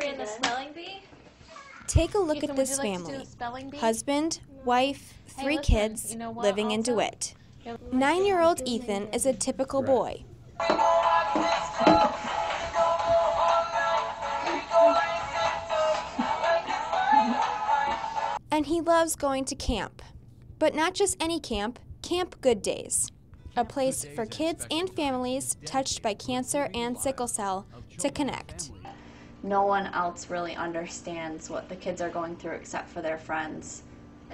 In the spelling bee? Take a look Ethan, at this would you like to do family. the spelling bee? Husband, wife, Hey, 3 listen, kids, you know what, living in also? DeWitt. 9-year-old Ethan is a typical boy. And he loves going to camp. But not just any camp, Camp Good Days. A place for kids and families touched by cancer and sickle cell to connect. No one else really understands what the kids are going through except for their friends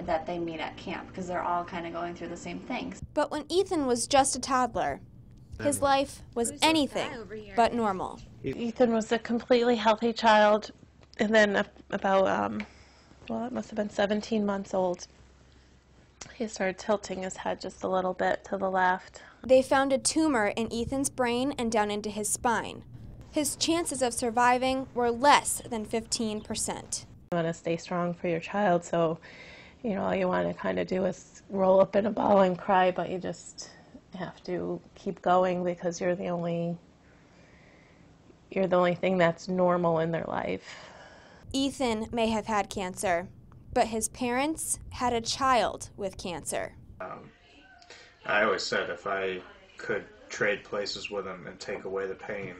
that they meet at camp, because they're all kind of going through the same things. But when Ethan was just a toddler, his life was anything but normal. Ethan was a completely healthy child, and then about, well, it must have been 17 months old, he started tilting his head just a little bit to the left. They found a tumor in Ethan's brain and down into his spine. His chances of surviving were less than 15%. You want to stay strong for your child, so you know all you want to kind of do is roll up in a ball and cry, but you just have to keep going because you're the only thing that's normal in their life. Ethan may have had cancer, but his parents had a child with cancer. I always said if I could trade places with him and take away the pain,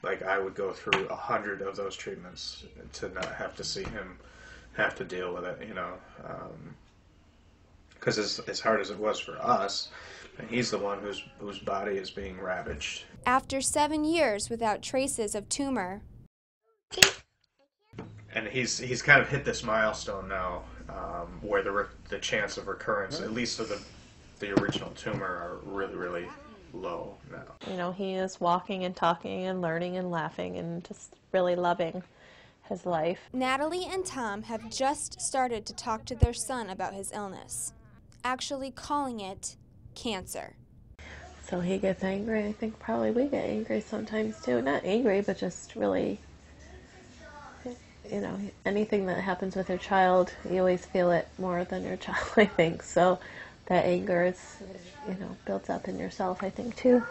like I would go through 100 of those treatments to not have to see him have to deal with it, you know. Because as hard as it was for us, and he's the one whose body is being ravaged. After 7 years without traces of tumor, and he's kind of hit this milestone now, where the chance of recurrence, at least of the original tumor, are really, really low now. You know, he is walking and talking and learning and laughing and just really loving his life. Natalie and Tom have just started to talk to their son about his illness, actually calling it cancer. So he gets angry. I think probably we get angry sometimes too. Not angry, but just really, you know, anything that happens with your child, you always feel it more than your child, I think. So that anger is, you know, builds up in yourself, I think, too.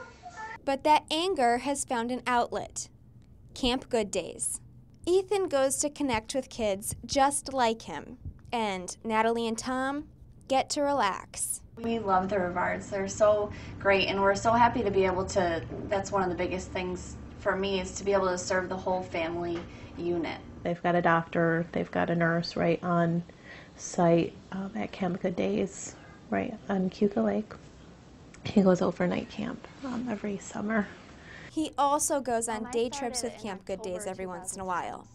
But that anger has found an outlet. Camp Good Days. Ethan goes to connect with kids just like him, and Natalie and Tom get to relax. We love the Rivards. They're so great, and we're so happy to be able to, that's one of the biggest things for me, is to be able to serve the whole family unit. They've got a doctor, they've got a nurse right on site at Camp Good Days, right on Cuca Lake. He goes overnight camp every summer. He also goes on day trips with Camp Good Days every once in a while.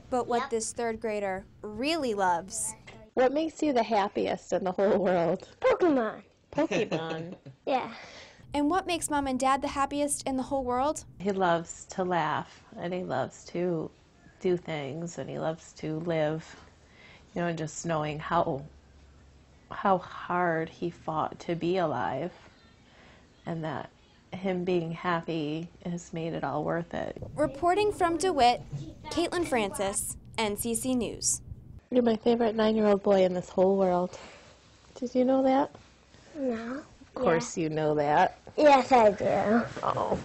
But what this 3rd grader really loves... What makes you the happiest in the whole world? Pokemon. Pokemon. Yeah. And what makes Mom and Dad the happiest in the whole world? He loves to laugh, and he loves to do things, and he loves to live, you know, just knowing how hard he fought to be alive, and that him being happy has made it all worth it. Reporting from DeWitt, Caitlin Francis, NCC News. You're my favorite 9-year-old boy in this whole world. Did you know that? No. Of course you know that. Yes, I do. Oh.